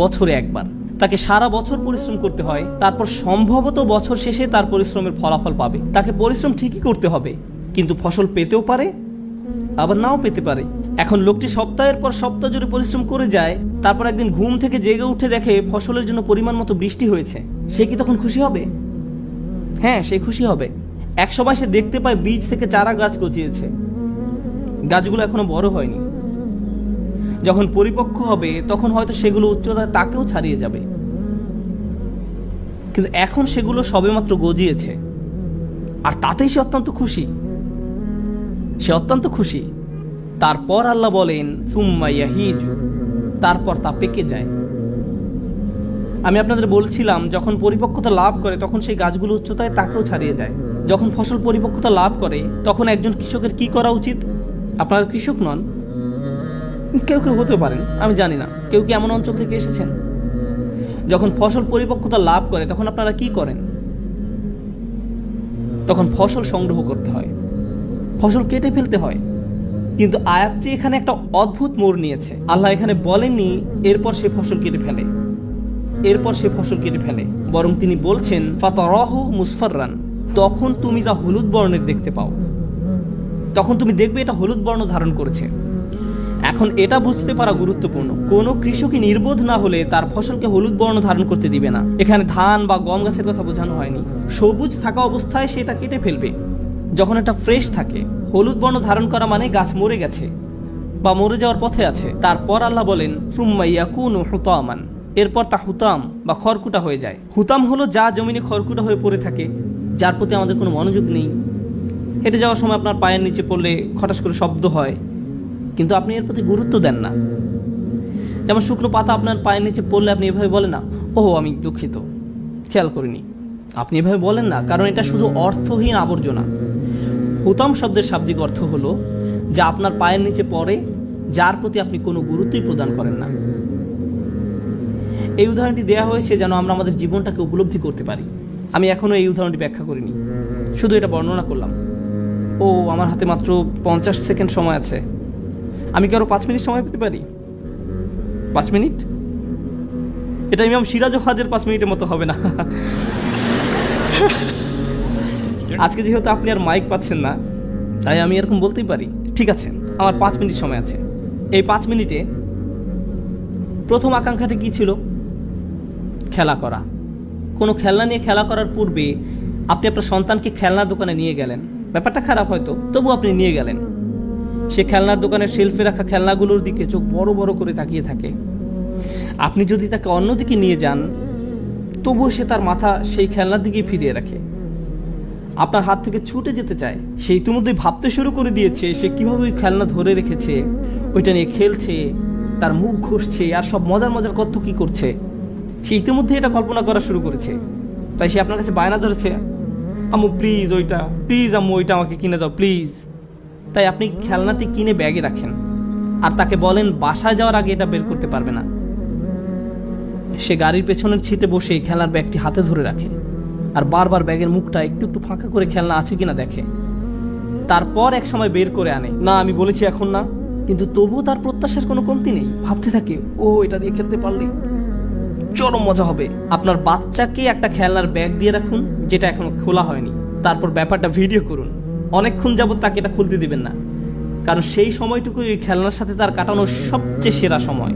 বছরে একবার। তাকে সারা বছর পরিশ্রম করতে হয়, তারপর সম্ভবত বছর শেষে তার পরিশ্রমের ফলাফল পাবে। তাকে পরিশ্রম ঠিকই করতে হবে, কিন্তু ফসল পেতেও পারে আবার নাও পেতে পারে। এখন লোকটি সপ্তাহের পর সপ্তাহ জুড়ে পরিশ্রম করে যায়, তারপর একদিন ঘুম থেকে জেগে উঠে দেখে ফসলের জন্য পরিমাণ মতো বৃষ্টি হয়েছে। সে কি তখন খুশি হবে? হ্যাঁ, সে খুশি হবে। এক সময় সে দেখতে পায় বীজ থেকে চারা গাছ গজিয়েছে, গাছগুলো এখনো বড় হয়নি। যখন পরিপক্ক হবে তখন হয়তো সেগুলো উচ্চতায় তাকেও ছাড়িয়ে যাবে, কিন্তু এখন সেগুলো সবেমাত্র গজিয়েছে, আর তাতেই সে অত্যন্ত খুশি। সে অত্যন্ত খুশি। তারপর আল্লাহ বলেন সুম্মা ইয়াহিজু, তারপর তা পেকে যায়। আমি আপনাদের বলছিলাম যখন পরিপক্কতা লাভ করে তখন সেই গাছগুলো উচ্চতায় তাকেও ছাড়িয়ে যায়। যখন ফসল পরিপক্কতা লাভ করে তখন একজন কৃষকের কি করা উচিত? আপনারা কৃষক নন, কেউ কেউ হতে পারেন, আমি জানি না। কেউ কি এমন অঞ্চল থেকে এসেছেন? যখন ফসল পরিপক্কতা লাভ করে তখন আপনারা কি করেন? তখন ফসল সংগ্রহ করতে হয়, ফসল কেটে ফেলতে হয়। কিন্তু আয়াতটি এখানে একটা অদ্ভুত মোড় নিয়েছে। আল্লাহ এখানে বলেননি এরপর সে ফসল কেটে ফেলে, এরপর সে ফসল কেটে ফেলে, বরং তিনি বলছেন ফাতারাহু মুসফাররান, তখন তুমি তা হলুদ বর্ণের দেখতে পাও। তখন তুমি দেখবে এটা হলুদ বর্ণ ধারণ করেছে। এখন এটা বুঝতে পারা গুরুত্বপূর্ণ, কোনো কৃষকই নির্বোধ না হলে তার ফসলকে হলুদ বর্ণ ধারণ করতে দিবে না। এখানে ধান বা গম গাছের কথা বোঝানো হয়নি। সবুজ থাকা অবস্থায় সেটা কেটে ফেলবে। যখন এটা ফ্রেশ থাকে, হলুদ বর্ণ ধারণ করা মানে গাছ মরে গেছে বা মরে যাওয়ার পথে আছে। তারপর আল্লাহ বলেন সুম্মা ইয়াকুনু হুতামান, এরপর তা হুতাম বা খড়কুটা হয়ে যায়। হুতাম হলো যা জমিনে খড়কুটা হয়ে পড়ে থাকে, যার প্রতি আমাদের কোনো মনোযোগ নেই। হেঁটে যাওয়ার সময় আপনার পায়ের নিচে পড়লে খটাস করে শব্দ হয়, কিন্তু আপনি এর প্রতি গুরুত্ব দেন না। যেমন শুকনো পাতা আপনার পায়ের নিচে পড়লে আপনি এভাবে বলেন না, ও আমি দুঃখিত, খেয়াল করিনি। আপনি এভাবে বলেন না, কারণ এটা শুধু অর্থহীন আবর্জনা। হুতাম শব্দের শাব্দিক অর্থ হলো যা আপনার পায়ের নিচে পড়ে, যার প্রতি আপনি কোনো গুরুত্বই প্রদান করেন না। এই উদাহরণটি দেওয়া হয়েছে যেন আমরা আমাদের জীবনটাকে উপলব্ধি করতে পারি। আমি এখনো এই উদাহরণটি ব্যাখ্যা করিনি, শুধু এটা বর্ণনা করলাম। ও আমার হাতে মাত্র 50 সেকেন্ড সময় আছে, আমি কি আরো 5 মিনিট সময় পেতে পারি? 5 মিনিট? এটা ইমাম সিরাজ ওয়াজের 5 মিনিটের মতো হবে না। আজকে যেহেতু আপনি আর মাইক পাচ্ছেন না, তাই আমি এরকম বলতেই পারি। ঠিক আছে, আমার 5 মিনিট সময় আছে। এই 5 মিনিটে প্রথম আকাঙ্ক্ষাটি কি ছিল? খেলা করা। কোনো খেলনা নিয়ে খেলা করার পূর্বে আপনি আপনার সন্তানকে খেলনার দোকানে নিয়ে গেলেন। ব্যাপারটা খারাপ হয়তো, তবু আপনি নিয়ে গেলেন। সে খেলনার দোকানের শেলফে রাখা খেলনাগুলোর দিকে চোখ বড় বড় করে তাকিয়ে থাকে। আপনি যদি তাকে অন্যদিকে নিয়ে যান, তবুও সে তার মাথা সেই খেলনার দিকেই ফিরিয়ে রাখে। আপনার হাত থেকে ছুটে যেতে চায়। সে ইতিমধ্যেই ভাবতে শুরু করে দিয়েছে সে কিভাবে ওই খেলনা ধরে রেখেছে, ওইটা নিয়ে খেলছে, তার মুখ ঘষছে, আর সব মজার মজার কত কি করছে। সে ইতিমধ্যে এটা কল্পনা করা শুরু করেছে। তাই সে আপনার কাছে বায়না ধরেছে, আম্মু প্লিজ ওইটা, প্লিজ আম্মু ওইটা আমাকে কিনে দাও প্লিজ। তাই আপনি খেলনাটি কিনে ব্যাগে রাখেন আর তাকে বলেন বাসায় যাওয়ার আগে এটা বের করতে পারবে না। সে গাড়ির পেছনের সিটে বসে খেলনার ব্যাগটি হাতে ধরে রাখে আর বারবার ব্যাগের মুখটা একটু একটু ফাঁকা করে খেলনা আছে কিনা দেখে। তারপর এক সময় বের করে আনে। না, আমি বলেছি এখন না, কিন্তু তবুও তার প্রত্যাশার কোনো কমতি নেই। ভাবতে থাকে, ও এটা দিয়ে খেলতে পারলে চরম মজা হবে। আপনার বাচ্চাকে একটা খেলনার ব্যাগ দিয়ে রাখুন যেটা এখনো খোলা হয়নি, তারপর ব্যাপারটা ভিডিও করুন। অনেকক্ষণ যাবত তাকে এটা খুলতে দিবেন না, কারণ সেই সময়টুকুই ওই খেলনার সাথে তার কাটানোর সবচেয়ে সেরা সময়।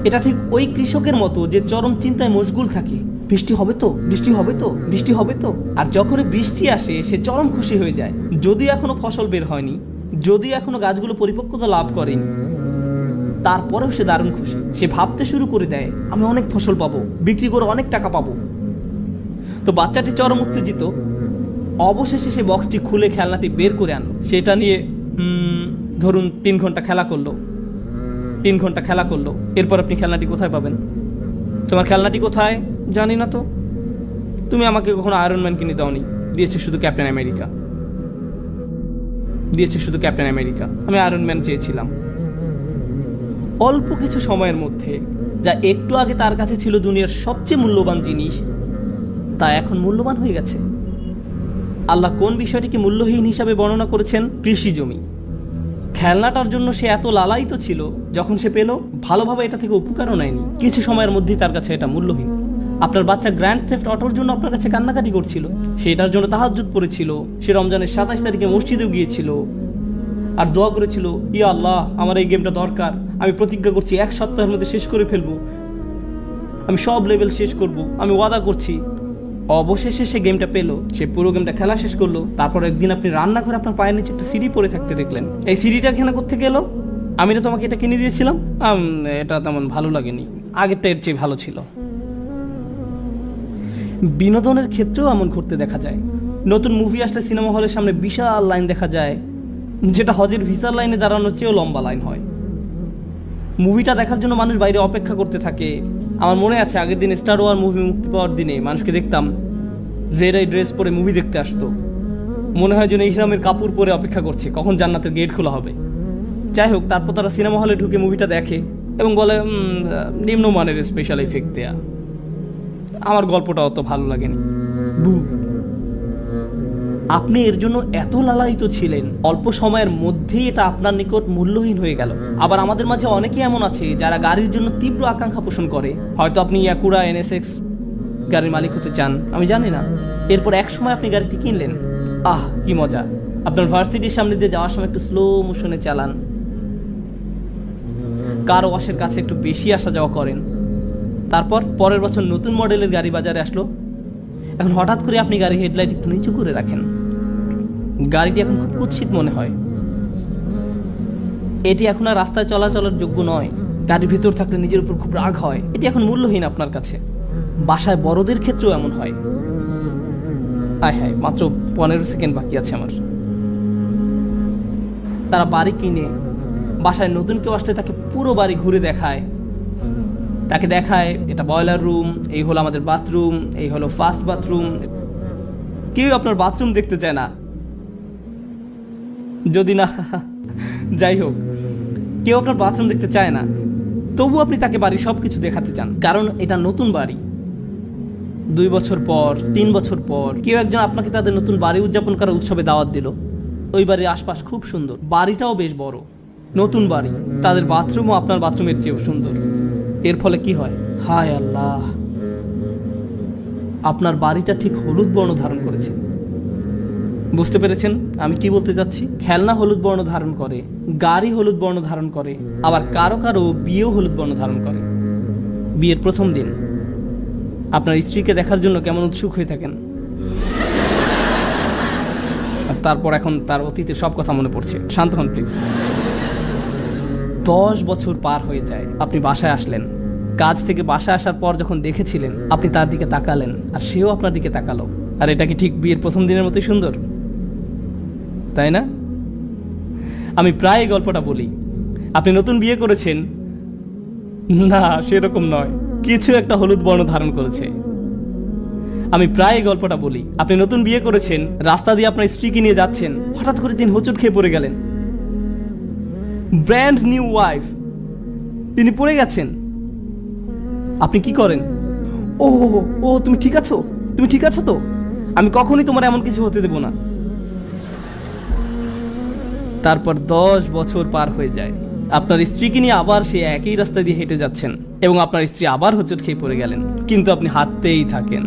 এটা ঠিক ওই কৃষকের মতো যে চরম চিন্তায় মশগুল থাকে, বৃষ্টি হবে তো, বৃষ্টি হবে তো, বৃষ্টি হবে তো। আর যখনই বৃষ্টি আসে সে চরম খুশি হয়ে যায়। যদিও এখনো ফসল বের হয়নি, যদিও এখনো গাছগুলো পরিপক্কতা লাভ করেনি, তারপরেও সে দারুণ খুশি। সে ভাবতে শুরু করে দেয়, আমি অনেক ফসল পাবো, বিক্রি করে অনেক টাকা পাবো। তো বাচ্চাটি চরম উত্তেজিত। অবশেষে সে বক্সটি খুলে খেলনাটি বের করে আনলো। সেটা নিয়ে ধরুন 3 ঘন্টা খেলা করলো, 3 ঘন্টা খেলা করলো। এরপর আপনি খেলনাটি কোথায় পাবেন? তোমার খেলনাটি কোথায়? জানি না তো। তুমি আমাকে কখনো আয়রন ম্যান কিনে দাওনি, দিয়েছে শুধু ক্যাপ্টেন আমেরিকা। আমি আয়রন ম্যান চেয়েছিলাম। অল্প কিছু সময়ের মধ্যে যা একটু আগে তার কাছে ছিল দুনিয়ার সবচেয়ে মূল্যবান জিনিস, তা এখন মূল্যবান হয়ে গেছে। আল্লাহ কোন বিষয়টিকে মূল্যহীন হিসাবে বর্ণনা করেছেন? কৃষি জমি। খেলনাটার জন্য সে এত লালায়িত ছিল, যখন সে পেল ভালোভাবে এটা থেকে উপকারও নেয়নি। কিছু সময়ের মধ্যেই তার কাছে এটা মূল্যহীন। আপনার বাচ্চা গ্র্যান্ড থেফট অটোর জন্য আপনার কাছে কান্নাকাটি করছিল, সেটার জন্য তাহাজ্জুদ পড়েছিল, সে রমজানের 27 তারিখে মসজিদেও গিয়েছিল আর দোয়া করেছিল, ইয়া আল্লাহ আমার এই গেমটা দরকার, আমি প্রতিজ্ঞা করছি 1 সপ্তাহের মধ্যে শেষ করে ফেলবো, আমি সব লেভেল শেষ করব, আমি ওয়াদা করছি। অবশেষে সে গেমটা পেলো, সে পুরো গেমটা খেলা শেষ করলো। তারপর একদিন আপনি রান্না করে আপনার পায়ের নিচে একটা সিঁড়ি পড়ে থাকতে দেখলেন। এই সিঁড়িটা এখানে কোত্থেকে এলো? আমি তো তোমাকে এটা কিনে দিয়েছিলাম। এটা তেমন ভালো লাগেনি, আগেরটা এর চেয়ে ভালো ছিল। বিনোদনের ক্ষেত্রেও এমন ঘটতে দেখা যায়। নতুন মুভি আসলে সিনেমা হলের সামনে বিশাল লাইন দেখা যায়, যেটা হজের ভিসার লাইনে দাঁড়ানোর চেয়েও লম্বা লাইন হয়। মুভিটা দেখার জন্য মানুষ বাইরে অপেক্ষা করতে থাকে। আমার মনে আছে আগের দিন স্টার ওয়ার মুভি মুক্তি পাওয়ার দিনে মানুষকে দেখতাম জেরাই ড্রেস পরে মুভি দেখতে আসতো, মনে হয় যেন ইসলামের কাপড় পরে অপেক্ষা করছে কখন জান্নাতের গেট খোলা হবে। যাই হোক, তারপর তারা সিনেমা হলে ঢুকে মুভিটা দেখে এবং বলে নিম্নমানের স্পেশাল এফেক্ট দেয়া। আমার গল্পটা অত ভালো লাগেনি। আপনি এর জন্য এত লালায়িত ছিলেন, অল্প সময়ের মধ্যেই এটা আপনার নিকট মূল্যহীন হয়ে গেল। আবার আমাদের মাঝে অনেকেই এমন আছে যারা গাড়ির জন্য তীব্র আকাঙ্ক্ষা পোষণ করে। হয়তো আপনি ইয়াকুরা NSX গাড়ির মালিক হতে চান, আমি জানি না। এরপর এক সময় আপনি গাড়িটি কিনলেন, কি মজা। আপনার ভার্সিটির সামনে দিয়ে যাওয়ার সময় একটু স্লো মোশনে চালান, কার ওয়াশের কাছে একটু বেশি আসা যাওয়া করেন। তারপর পরের বছর নতুন মডেলের গাড়ি বাজারে আসলো, এখন হঠাৎ করে আপনি গাড়ির হেডলাইট একটু নিচু করে রাখেন। গাড়িটি এখন খুব কুৎসিত মনে হয়, এটি এখন আর রাস্তায় চলাচলের যোগ্য নয়। গাড়ির ভিতর থাকলে নিজের উপর খুব রাগ হয়, এটি এখন মূল্যহীন আপনার কাছে। বাসায় বড়দের ক্ষেত্রেও এমন হয়। মাত্র 15 সেকেন্ড বাকি আছে আমার। তারা বাড়ি কিনে বাসায় নতুন কেউ আসলে তাকে পুরো বাড়ি ঘুরে দেখায়, তাকে দেখায় এটা বয়লার রুম, এই হলো আমাদের বাথরুম, এই হলো ফার্স্ট বাথরুম। কেউ আপনার বাথরুম দেখতে চায় না, যদি না যাই হোক, কেউ আপনার বাথরুম দেখতে চায় না, তবু আপনি তাকে বাড়ির সবকিছু দেখাতে চান, কারণ এটা নতুন বাড়ি। 2 বছর পর, 3 বছর পর কেউ একজন আপনাকে তাদের নতুন বাড়ি উদযাপন করার উৎসবে দাওয়াত দিল। ওই বাড়ির আশপাশ খুব সুন্দর, বাড়িটাও বেশ বড়, নতুন বাড়ি, তাদের বাথরুমও আপনার বাথরুমের চেয়েও সুন্দর। এর ফলে কি হয়? হায় আল্লাহ, আপনার বাড়িটা ঠিক হলুদ বর্ণ ধারণ করেছে। বুঝতে পেরেছেন আমি কি বলতে যাচ্ছি? খেলনা হলুদ বর্ণ ধারণ করে, গাড়ি হলুদ বর্ণ ধারণ করে, আবার কারো কারো বিয়েও হলুদ বর্ণ ধারণ করে। বিয়ের প্রথম দিন আপনার স্ত্রীকে দেখার জন্য কেমন উৎসুক হয়ে থাকেন, আর তারপর এখন তার অতীতের সব কথা মনে পড়ছে। শান্ত হন প্লিজ। 10 বছর পার হয়ে যায়, আপনি বাসায় আসলেন। কাজ থেকে বাসায় আসার পর যখন দেখেছিলেন, আপনি তার দিকে তাকালেন আর সেও আপনার দিকে তাকালো। আর এটা কি ঠিক বিয়ের প্রথম দিনের মতোই সুন্দর, তাই না? আমি প্রায় এই গল্পটা বলি। আপনি নতুন বিয়ে করেছেন, না সেরকম নয়, কিছু একটা হলুদ বর্ণ ধারণ করেছে। আমি প্রায় এই গল্পটা বলি। আপনি নতুন বিয়ে করেছেন, রাস্তা দিয়ে আপনার স্ত্রীকে নিয়ে যাচ্ছেন, হঠাৎ করে তিনি হোঁচট খেয়ে পড়ে গেলেন। ব্র্যান্ড নিউ ওয়াইফ, তিনি পড়ে গেছেন। আপনি কি করেন? ও তুমি ঠিক আছো? তুমি ঠিক আছো তো? আমি কখনোই তোমার এমন কিছু হতে দেব না। তারপর 10 বছর পার হয়ে যায়, আপনার স্ত্রীকে নিয়ে আবার সে একই রাস্তা দিয়ে হেঁটে যাচ্ছেন এবং আপনার স্ত্রী আবার হোঁচট খেয়ে পড়ে গেলেন, কিন্তু আপনি হাঁটতেই থাকেন।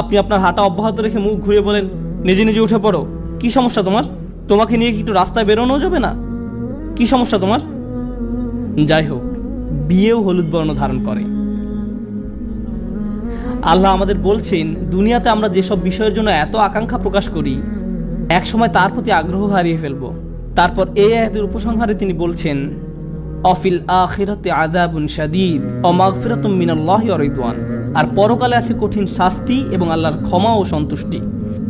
আপনি আপনার হাঁটা অব্যাহত রেখে মুখ ঘুরে বলেন, নিজে নিজে উঠে পড়ো। কি সমস্যা তোমার? তোমাকে নিয়ে কি একটু রাস্তায় বেরোনো যাবে না? কি সমস্যা তোমার? যাই হোক, বিয়েও হলুদ বর্ণ ধারণ করে। আল্লাহ আমাদের বলছেন, দুনিয়াতে আমরা যেসব বিষয়ের জন্য এত আকাঙ্ক্ষা প্রকাশ করি, একসময় তার প্রতি আগ্রহ হারিয়ে ফেলবো। তারপর এই আয়াতের উপসংহারে তিনি বলছেন, অফিল আখিরাতে আযাবুন শাদীদ ওয়া মাগফিরাতুম মিনাল্লাহি ওয়া রিদওয়ান। আর পরকালে আছে কঠিন শাস্তি এবং আল্লাহর ক্ষমা ও সন্তুষ্টি।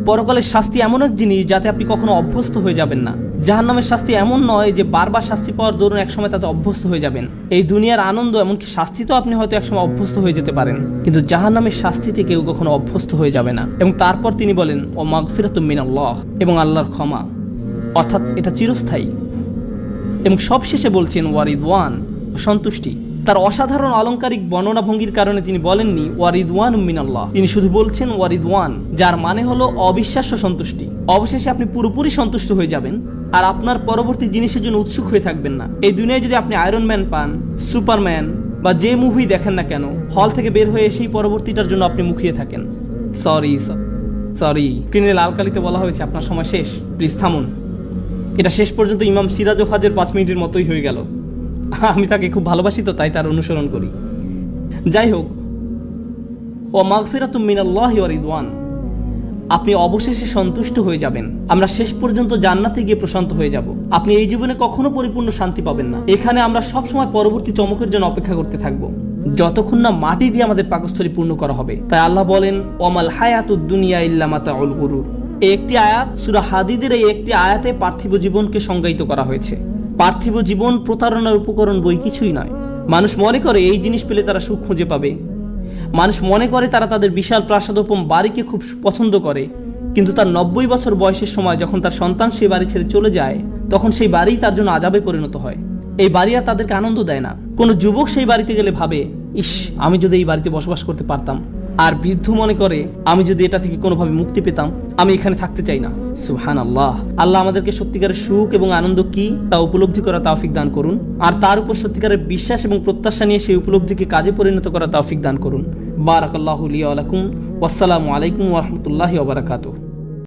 পরকালের শাস্তি এমন এক জিনিস যাতে আপনি কখনো অভ্যস্ত হয়ে যাবেন না। জাহান্নামের শাস্তি এমন নয় যে বারবার শাস্তি পাওয়ার দরুন একসময় তাতে অভ্যস্ত হয়ে যাবেন। এই দুনিয়ার আনন্দ এমনকি শাস্তি তো আপনি হয়তো একসময় অভ্যস্ত হয়ে যেতে পারেন, কিন্তু জাহান্নামের শাস্তিতে কেউ কখনো অভ্যস্ত হয়ে যাবে না। এবং তারপর তিনি বলেন ও মাগফিরাতুম মিনাল্লাহ, এবং আল্লাহর ক্ষমা, অর্থাৎ এটা চিরস্থায়ী। এবং সবশেষে বলছেন ওয়ারিদওয়ান, সন্তুষ্টি। তার অসাধারণ অলংকারিক বর্ণনা ভঙ্গির কারণে তিনি বলেননি ওয়ারিদওয়ান মিনাল্লাহ, তিনি শুধু বলছেন ওয়ারিদওয়ান, যার মানে হলো অবিশ্বাস্য সন্তুষ্টি। অবশেষে আপনি পুরোপুরি সন্তুষ্ট হয়ে যাবেন আর আপনার পরবর্তী জিনিসের জন্য উৎসুক হয়ে থাকবেন না। এই দুনিয়ায় যদি আপনি আয়রন ম্যান পান, সুপারম্যান বা যে মুভি দেখেন না কেন, হল থেকে বের হয়ে এসেই পরবর্তীটার জন্য আপনি মুখিয়ে থাকেন। সরি স্ক্রিনে লাল কালিতে বলা হয়েছে আপনার সময় শেষ, প্লিজ থামুন। এটা শেষ পর্যন্ত ইমাম সিরাজ ও হাজের 5 মিনিটের মতোই হয়ে গেল। আমি তাকে খুব ভালোবাসি তো তাই তার অনুসরণ করি। যাই হোক, ও মাগফিরাতুম মিনাল্লাহি ওয়া রিদওয়ান, আপনি অবশেষে সন্তুষ্ট হয়ে যাবেন। আমরা শেষ পর্যন্ত জান্নাতে গিয়ে প্রশান্ত হয়ে যাব। আপনি এই জীবনে কখনো পরিপূর্ণ শান্তি পাবেন না। এখানে আমরা সব সময় পরবর্তী চমকের জন্য অপেক্ষা করতে থাকব, যতক্ষণ না মাটি দিয়ে আমাদের পাকস্থলী পূর্ণ করা হবে। তাই আল্লাহ বলেন ওয়ামাল হায়াতুদ দুনিয়া ইল্লা মাতাউল গুরুর। এই একটি আয়াত, সূরা হাদীদের এই একটি আয়াতে পার্থিব জীবনকে সংজ্ঞায়িত করা হয়েছে। পার্থিব জীবন প্রতারণার উপকরণ বই কিছুই নয়। মানুষ মনে করে এই জিনিস পেলে তারা সুখ খুঁজে পাবে। মানুষ মনে করে তারা তাদের বিশাল প্রাসাদোপম বাড়িকে খুব পছন্দ করে, কিন্তু তার 90 বছর বয়সের সময় যখন তার সন্তান সেই বাড়ি ছেড়ে চলে যায়, তখন সেই বাড়ি তার জন্য আযাবে পরিণত হয়। এই বাড়ি আর তাদেরকে আনন্দ দেয় না। কোনো যুবক সেই বাড়িতে গেলে ভাবে, ইস, আমি যদি এই বাড়িতে বসবাস করতে পারতাম। আর বৃদ্ধ মনে করে, আমি যদি এটা থেকে কোনোভাবে মুক্তি পেতাম, আমি এখানে থাকতে চাই না। সুবহানাল্লাহ। আল্লাহ আমাদেরকে সত্যিকারের সুখ এবং আনন্দ কি তা উপলব্ধি করা তৌফিক দান করুন, আর তার উপর সত্যিকারের বিশ্বাস এবং প্রত্যাশা নিয়ে সেই উপলব্ধিকে কাজে পরিণত করা তৌফিক দান করুন। বারাকাল্লাহু লি ওয়া লাকুম। ওয়াসসালামু আলাইকুম ওয়া রাহমাতুল্লাহি ওয়া বারাকাতুহু।